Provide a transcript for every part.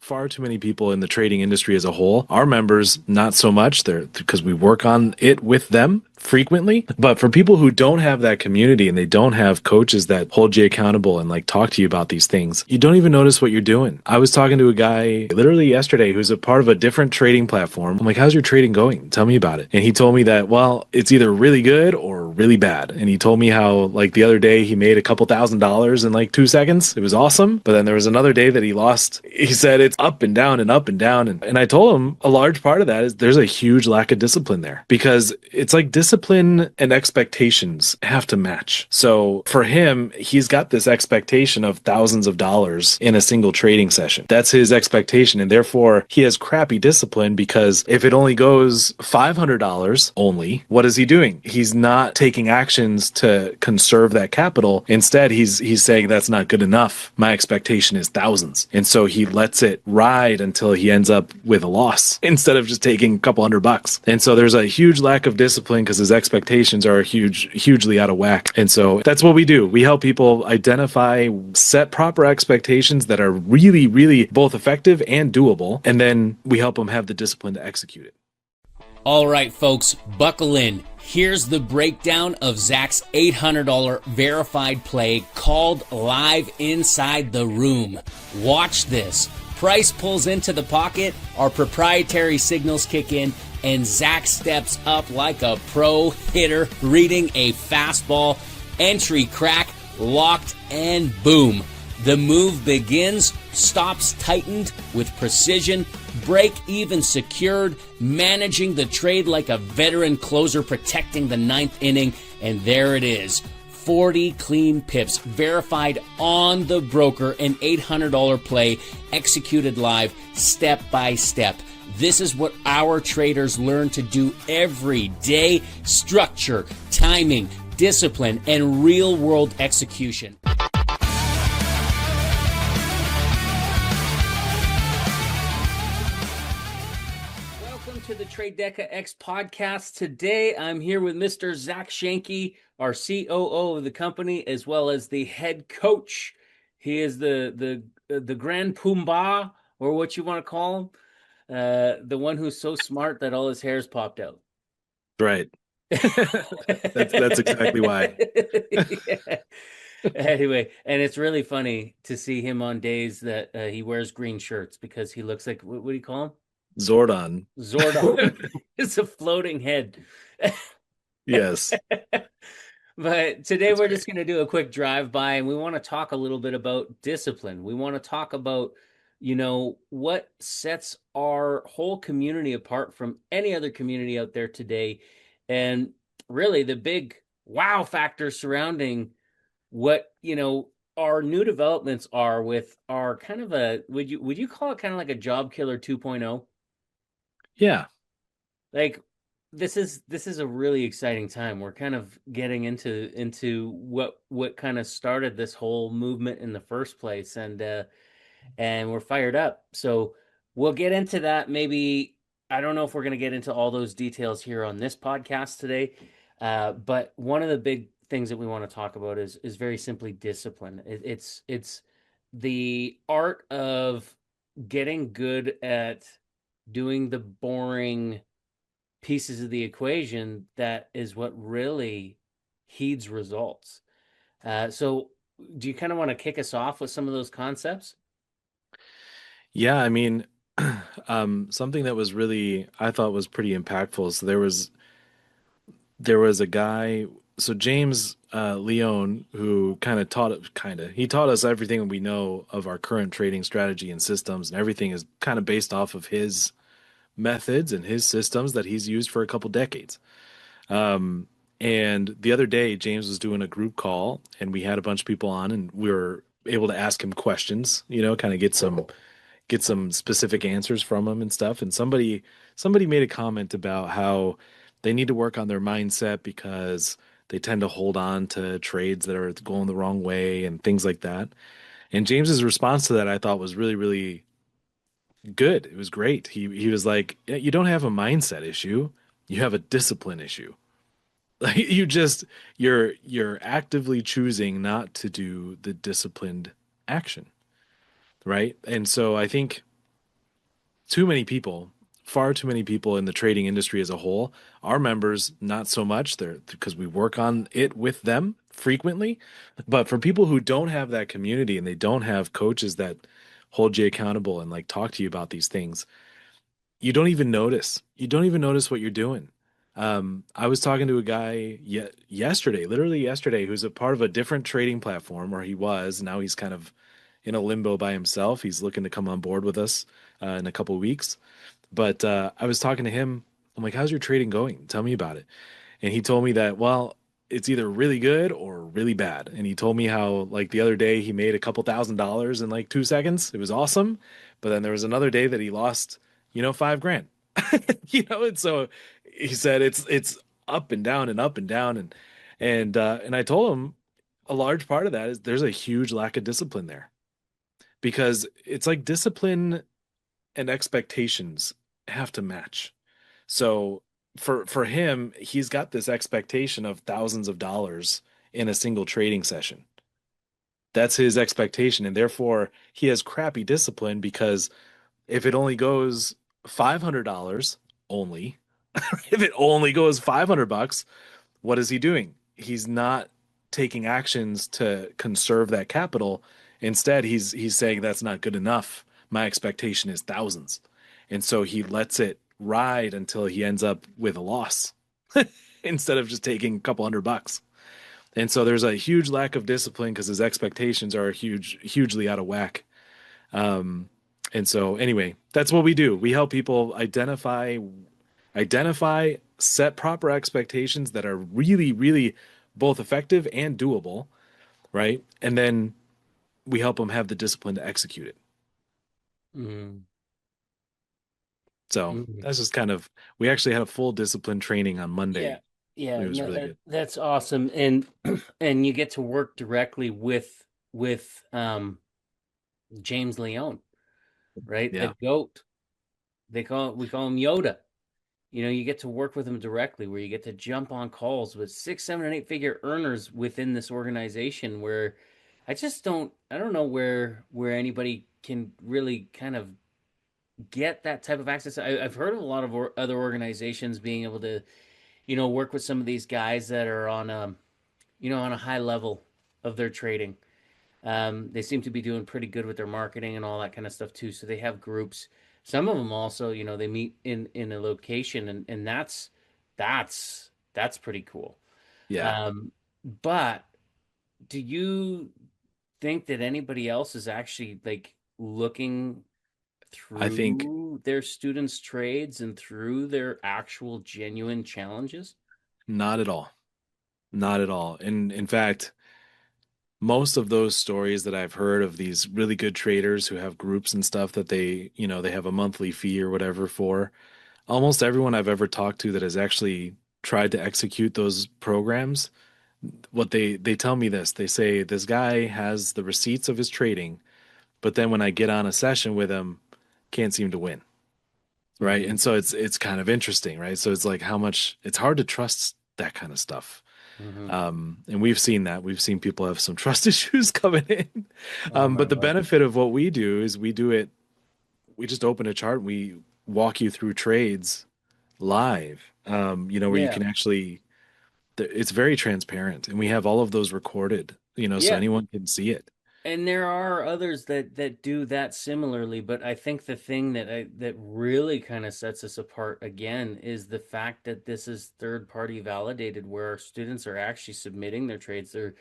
far too many people in the trading industry as a whole. Our members, not so much. They're because we work on it with them frequently. But for people who don't have that community and they don't have coaches that hold you accountable and like talk to you about these things, you don't even notice what you're doing. I was talking to a guy literally yesterday who's a part of a different trading platform. I'm like, how's your trading going? Tell me about it. And he told me that, well, it's either really good or really bad. And he told me how like the other day he made a couple $1,000s in like 2 seconds. It was awesome. But then there was another day that he lost. He said it's up and down and up and down. And I told him a large part of that is there's a huge lack of discipline there because it's like discipline and expectations have to match. So for him, he's got this expectation of thousands of dollars in a single trading session. That's his expectation. And therefore he has crappy discipline because if it only goes $500 only, what is he doing? He's not taking actions to conserve that capital. Instead, he's saying that's not good enough. My expectation is thousands. And so he lets it ride until he ends up with a loss instead of just taking a couple $100. And so there's a huge lack of discipline because his expectations are hugely out of whack. And so that's what we do. We help people identify, set proper expectations that are really, really both effective and doable. And then we help them have the discipline to execute it. All right, folks, buckle in. Here's the breakdown of Zach's $800 verified play called Live Inside the Room. Watch this. Price pulls into the pocket, our proprietary signals kick in, and Zach steps up like a pro hitter, reading a fastball, entry crack, locked, and boom. The move begins, stops tightened with precision, break even secured, managing the trade like a veteran closer protecting the ninth inning, and there it is. 40 clean pips, verified on the broker, an $800 play, executed live, step by step. This is what our traders learn to do every day: structure, timing, discipline, and real-world execution. Welcome to the TraDeca X podcast. Today, I'm here with Mr. Zach Shanke, our COO of the company, as well as the head coach. He is the Grand Pumbaa, or what you want to call him. The one who's so smart that all his hair's popped out. Right. That's exactly why. Yeah. Anyway, and it's really funny to see him on days that he wears green shirts because he looks like, what do you call him? Zordon. It's a floating head. Yes. But today we're just going to do a quick drive-by, and we want to talk a little bit about discipline. We want to talk about, what sets our whole community apart from any other community out there today, and really the big wow factor surrounding what, our new developments are with our kind of a, would you call it kind of like a job killer 2.0? Yeah. Like, this is a really exciting time. We're kind of getting into what kind of started this whole movement in the first place, and we're fired up. So we'll get into that. Maybe, I don't know if we're going to get into all those details here on this podcast today, but one of the big things that we want to talk about is very simply discipline. It's the art of getting good at doing the boring pieces of the equation that is what really heeds results. So do you kind of want to kick us off with some of those concepts? Yeah, I mean, something that was really I thought was pretty impactful. So there was a guy, so James Leone, who he taught us everything we know of our current trading strategy and systems, and everything is kind of based off of his methods and his systems that he's used for a couple decades. And the other day, James was doing a group call, and we had a bunch of people on, and we were able to ask him questions, kind of get some specific answers from him and stuff. And somebody made a comment about how they need to work on their mindset because they tend to hold on to trades that are going the wrong way and things like that. And James's response to that I thought was really, really good. It was great. He was like, "Yeah, you don't have a mindset issue, you have a discipline issue. Like you're actively choosing not to do the disciplined action." Right. And so I think too many people, far too many people in the trading industry as a whole. Our members, not so much. They're because we work on it with them frequently. But for people who don't have that community and they don't have coaches that hold you accountable and like talk to you about these things, you don't even notice. You don't even notice what you're doing. I was talking to a guy yesterday, literally yesterday, who's a part of a different trading platform, or he was. Now he's kind of in a limbo by himself. He's looking to come on board with us in a couple of weeks. But I was talking to him. I'm like, "How's your trading going? Tell me about it." And he told me that, well, it's either really good or really bad. And he told me how, like, the other day he made a couple $1,000s in like 2 seconds. It was awesome. But then there was another day that he lost, 5 grand. And so he said it's up and down and up and down. And I told him a large part of that is there's a huge lack of discipline there because it's like discipline and expectations have to match. So for him, he's got this expectation of thousands of dollars in a single trading session. That's his expectation, and therefore he has crappy discipline because if it only goes $500 only, if it only goes $500, what is he doing? He's not taking actions to conserve that capital. Instead, he's saying that's not good enough. My expectation is thousands. And so he lets it ride until he ends up with a loss instead of just taking a couple $100. And so there's a huge lack of discipline because his expectations are hugely out of whack. Um, and so anyway, that's what we do. We help people identify, set proper expectations that are really, really both effective and doable, right? And then we help them have the discipline to execute it. Mm, So mm. that's just kind of, we actually had a full discipline training on Yeah, Monday. yeah, It was no, really good. that's awesome, and and you get to work directly with James Leone, right? The Yeah. goat. We call him Yoda. You get to work with him directly, where you get to jump on calls with six, seven, and eight-figure earners within this organization. Where I don't know where anybody can really kind of get that type of access. I've heard of a lot of other organizations being able to, work with some of these guys that are on on a high level of their trading. They seem to be doing pretty good with their marketing and all that kind of stuff too. So they have groups. Some of them also, they meet in a location, and that's pretty cool. Yeah. Um, but do you think that anybody else is actually like looking I think through their students' trades and through their actual genuine challenges? not at all. Not at all. And in fact, most of those stories that I've heard of these really good traders who have groups and stuff that they have a monthly fee or whatever for, almost everyone I've ever talked to that has actually tried to execute those programs, what they tell me this, they say this guy has the receipts of his trading, but then when I get on a session with him, can't seem to win. Right. Mm-hmm. And so it's kind of interesting, right? So it's like how much it's hard to trust that kind of stuff. Mm-hmm. And we've seen that. We've seen people have some trust issues coming in. Oh my But the Lord. benefit of what we do is we just open a chart, we walk you through trades live, where you Yeah. can actually, it's very transparent and we have all of those recorded, so Yeah. anyone can see it. And there are others that do that similarly, but I think the thing that really kind of sets us apart again is the fact that this is third party validated, where our students are actually submitting their trades. They're,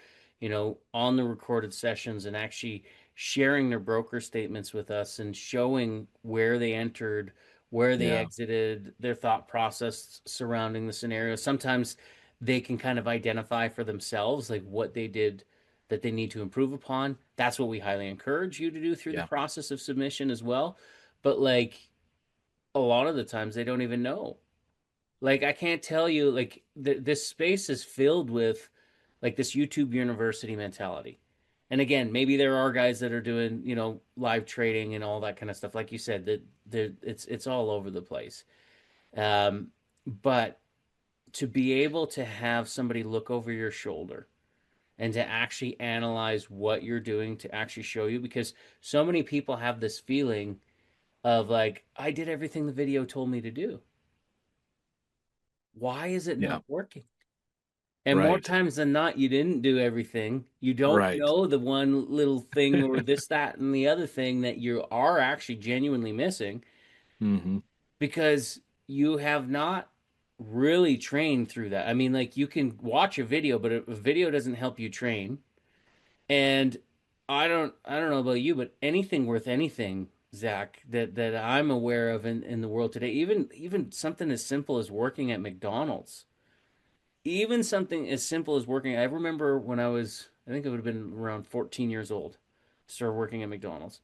on the recorded sessions and actually sharing their broker statements with us and showing where they entered, where they Yeah. exited, their thought process surrounding the scenario. Sometimes they can kind of identify for themselves like what they did that they need to improve upon. That's what we highly encourage you to do through the Yeah. process of submission as well. But like a lot of the times they don't even know. Like I can't tell you like this space is filled with like this YouTube university mentality. And again, maybe there are guys that are doing, live trading and all that kind of stuff. Like you said, that it's all over the place. But to be able to have somebody look over your shoulder and to actually analyze what you're doing to actually show you, because so many people have this feeling of like, I did everything the video told me to do. Why is it Yeah. not working? And more Right. times than not, you didn't do everything. You don't Right. know the one little thing or this, that, and the other thing that you are actually genuinely missing Hmm. because you have not really trained through that. I mean, like you can watch a video, but a video doesn't help you train. And I don't know about you, but anything worth anything, Zach, that I'm aware of in the world today, even something as simple as working at McDonald's, even something as simple as working. I remember when I think it would have been around 14 years old, started working at McDonald's.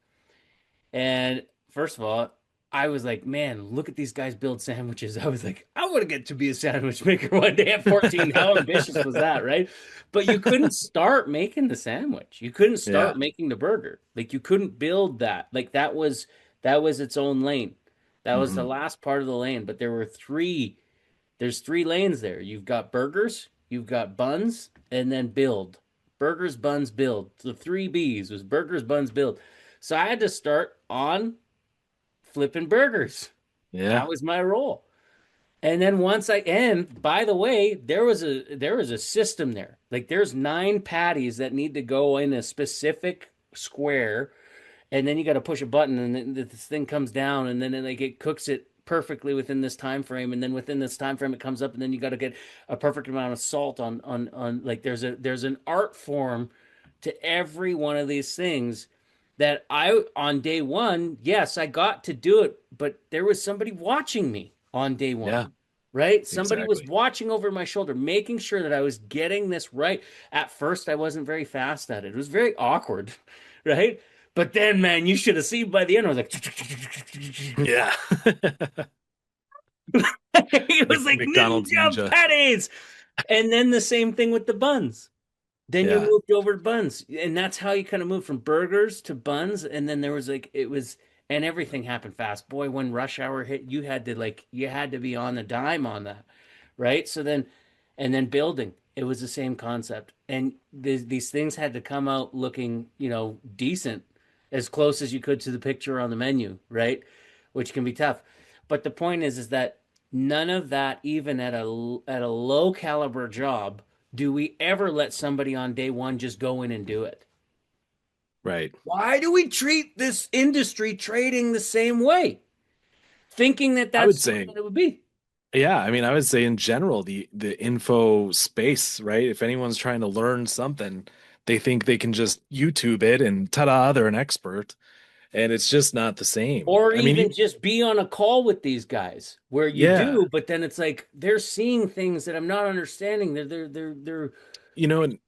And first of all, I was like, man, look at these guys build sandwiches. I was like, I want to get to be a sandwich maker one day at 14. How ambitious was that, right? But you couldn't start making the sandwich. You couldn't Yeah. start making the burger. Like you couldn't build that. Like that was its own lane. That was the Hmm. last part of the lane, but there's three lanes there. You've got burgers, you've got buns, and then build. Burgers, buns, build. The three B's was burgers, buns, build. So I had to start on flipping burgers. Yeah. That was my role. And then and by the way, there was a system there. Like there's 9 patties that need to go in a specific square, and then you got to push a button, and then this thing comes down, and then like it cooks it perfectly within this time frame, and then within this time frame it comes up, and then you got to get a perfect amount of salt on like there's an art form to every one of these things that I on day one, yes, I got to do it, but there was somebody watching me on day one. Yeah. Right? Somebody was Exactly. watching over my shoulder, making sure that I was getting this right. At first, I wasn't very fast at it. It was very awkward, right? But then, man, you should have seen by the end, I was like, Yeah. it was like McDonald's ninja Ninja. patties. And then the same thing with the buns. Then you Yeah. moved over to buns, and that's how you kind of moved from burgers to buns. And then there was like it was, and everything happened fast. Boy, when rush hour hit, you had to be on the dime on that, right? So then, and then building, it was the same concept, and these things had to come out looking, decent, as close as you could to the picture on the menu, right? Which can be tough. But the point is that none of that, even at a low caliber job, do we ever let somebody on day one just go in and do it? Right. Why do we treat this industry trading the same way, thinking that I would that's the way say, that it would be? yeah, I mean, I would say in general, the info space, right? If anyone's trying to learn something, they think they can just YouTube it and ta-da, they're an expert. And it's just not the same. Or I mean, even just be on a call with these guys where you yeah, do, but then it's like they're seeing things that I'm not understanding. They're and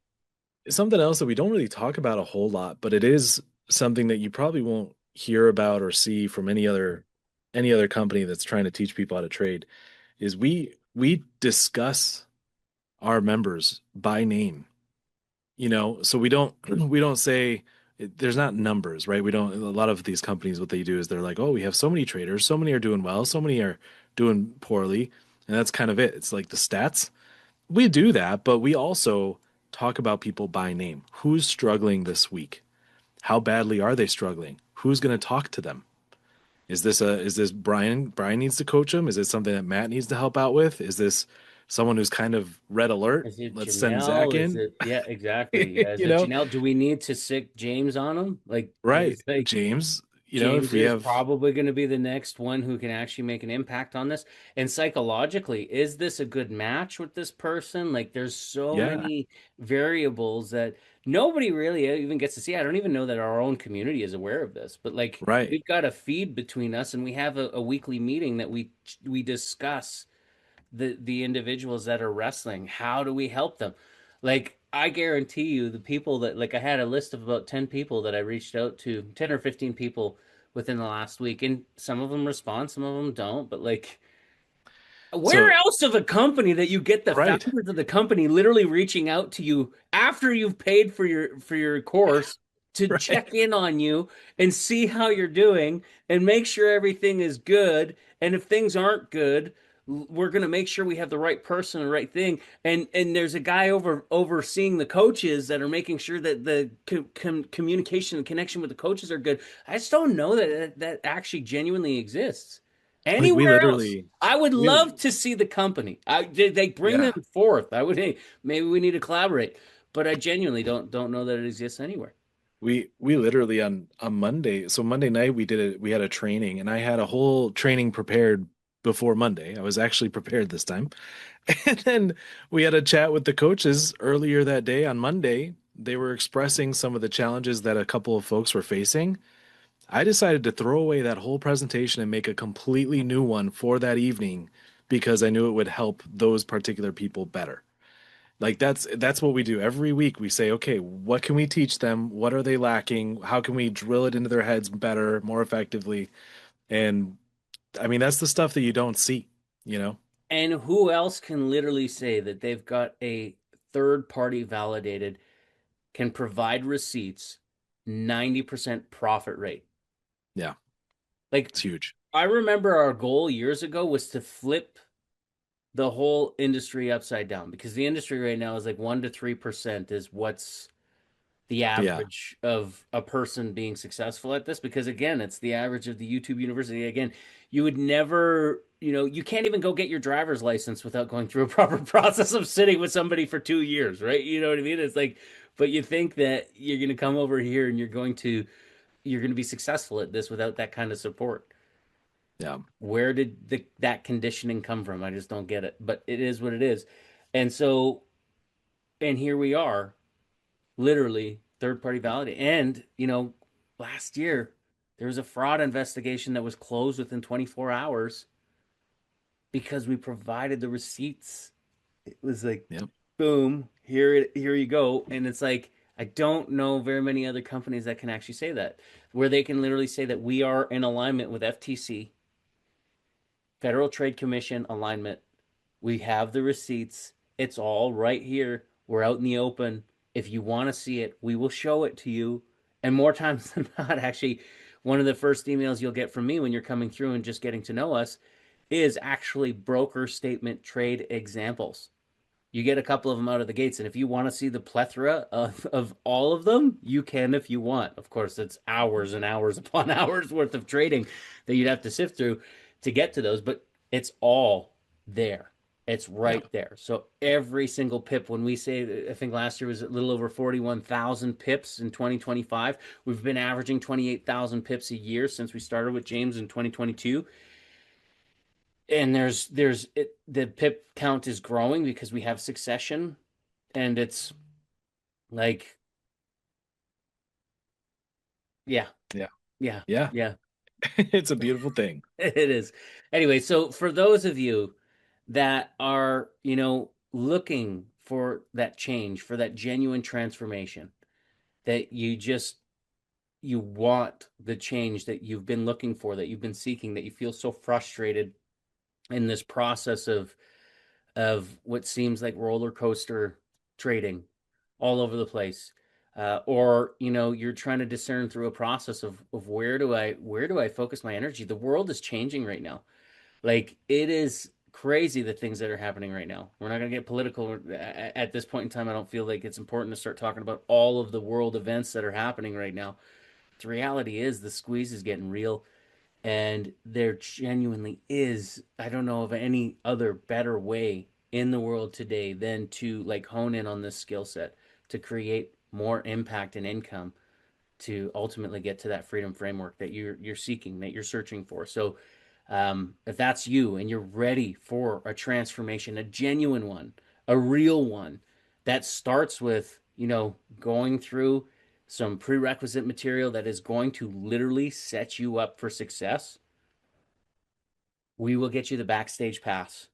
something else that we don't really talk about a whole lot, but it is something that you probably won't hear about or see from any other company that's trying to teach people how to trade is we discuss our members by name. So we don't say there's not numbers, right? We don't A lot of these companies, what they do is they're like, oh, we have so many traders, so many are doing well, so many are doing poorly, and that's kind of it. It's like the stats. We do that, but we also talk about people by name. Who's struggling this week? How badly are they struggling? Who's going to talk to them? Is this Brian? Brian needs to coach him. Is it something that Matt needs to help out with? Is this someone who's kind of red alert? Is it Let's send Zach Janelle? Is in. it yeah, exactly. Yeah, is you it know, Janelle? Do we need to sick James on him? Like right, is like James. If James we is have, probably going to be the next one who can actually make an impact on this. And psychologically, is this a good match with this person? Like, there's so yeah, many variables that nobody really even gets to see. I don't even know that our own community is aware of this, but like, right, we've got a feed between us, and we have a weekly meeting that we discuss the individuals that are wrestling. How do we help them? Like I guarantee you, the people that like I had a list of about 10 people that I reached out to, 10 or 15 people within the last week, and some of them respond, some of them don't. But like, where so else of a company that you get the right, founders of the company literally reaching out to you after you've paid for your course to right, check in on you and see how you're doing and make sure everything is good, and if things aren't good, we're going to make sure we have the right person, the right thing, and there's a guy overseeing the coaches that are making sure that the communication and connection with the coaches are good. I just don't know that actually genuinely exists Like we anywhere else. literally, I would we, love to see the company. They bring them yeah, forth. I would, hey, maybe we need to collaborate, but I genuinely don't know that it exists anywhere. we literally on Monday. So Monday night we had a training, and I had a whole training prepared before Monday. I was actually prepared this time. And then we had a chat with the coaches earlier that day on Monday. They were expressing some of the challenges that a couple of folks were facing. I decided to throw away that whole presentation and make a completely new one for that evening because I knew it would help those particular people better. Like that's what we do every week. We say, okay, what can we teach them? What are they lacking? How can we drill it into their heads better, more effectively? And I mean, that's the stuff that you don't see, you know? And who else can literally say that they've got a third party validated, can provide receipts, 90% profit rate? Yeah, Like, it's huge. I remember our goal years ago was to flip the whole industry upside down because the industry right now is like 1 to 3% is what's the Yeah, average of a person being successful at this, because again it's the average of the YouTube university. Again, you would never, you can't even go get your driver's license without going through a proper process of sitting with somebody for 2 years, right? You know what I mean? It's like, but you think that you're going to come over here and you're going to be successful at this without that kind of support. yeah, Where did that conditioning come from? I just don't get it, but it is what it is. And so, and here we are, literally third party validate. And, last year there was a fraud investigation that was closed within 24 hours because we provided the receipts. It was like, yep, boom, here you go. And it's like, I don't know very many other companies that can actually say that, where they can literally say that we are in alignment with FTC, Federal Trade Commission alignment. We have the receipts. It's all right here. We're out in the open. If you want to see it, we will show it to you. And more times than not, actually, one of the first emails you'll get from me when you're coming through and just getting to know us is actually broker statement trade examples. You get a couple of them out of the gates. And if you want to see the plethora of all of them, you can if you want. Of course, it's hours and hours upon hours worth of trading that you'd have to sift through to get to those, but it's all there. It's yeah. right there. So every single pip, when we say, I think last year was a little over 41,000 pips in 2025. We've been averaging 28,000 pips a year since we started with James in 2022. And the pip count is growing because we have succession, and it's like, yeah, Yeah. yeah, Yeah. yeah. It's a beautiful thing. It is. Anyway, so for those of you that are, looking for that change, for that genuine transformation, that you want the change that you've been looking for, that you've been seeking, that you feel so frustrated in this process of what seems like roller coaster trading all over the place. Or you're trying to discern through a process of where do I focus my energy. The world is changing right now. Like, it is crazy the things that are happening right now. We're not going to get political at this point in time. I don't feel like it's important to start talking about all of the world events that are happening right now. The reality is the squeeze is getting real, and there genuinely is, I don't know of any other better way in the world today than to like hone in on this skill set to create more impact and income, to ultimately get to that freedom framework that you're seeking, that you're searching for. So if that's you and you're ready for a transformation, a genuine one, a real one, that starts with, going through some prerequisite material that is going to literally set you up for success, we will get you the backstage pass.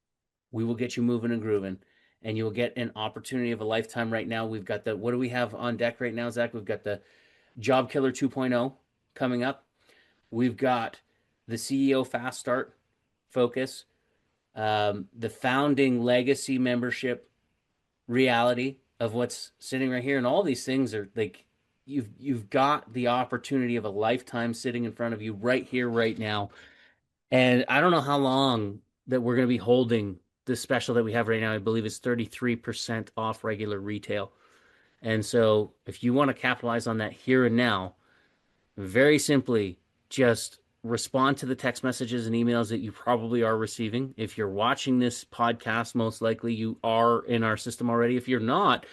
We will get you moving and grooving, and you will get an opportunity of a lifetime. Right now, we've got what do we have on deck right now, Zach? We've got the Job Killer 2.0 coming up. We've got the CEO Fast Start focus, the founding legacy membership reality of what's sitting right here, and all these things are like, you've got the opportunity of a lifetime sitting in front of you right here, right now. And I don't know how long that we're going to be holding this special that we have right now. I believe it's 33% off regular retail. And so if you want to capitalize on that here and now, very simply just respond to the text messages and emails that you probably are receiving. If you're watching this podcast, most likely you are in our system already. If you're not,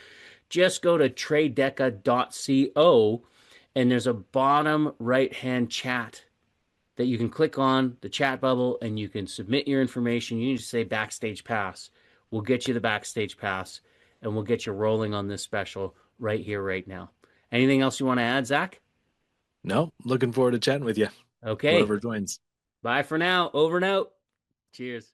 just go to tradeca.co and there's a bottom right hand chat that you can click on, the chat bubble, and you can submit your information. You need to say backstage pass. We'll get you the backstage pass and we'll get you rolling on this special right here, right now. Anything else you want to add, Zach? No, looking forward to chatting with you. Okay. Whoever joins. Bye for now. Over and out. Cheers.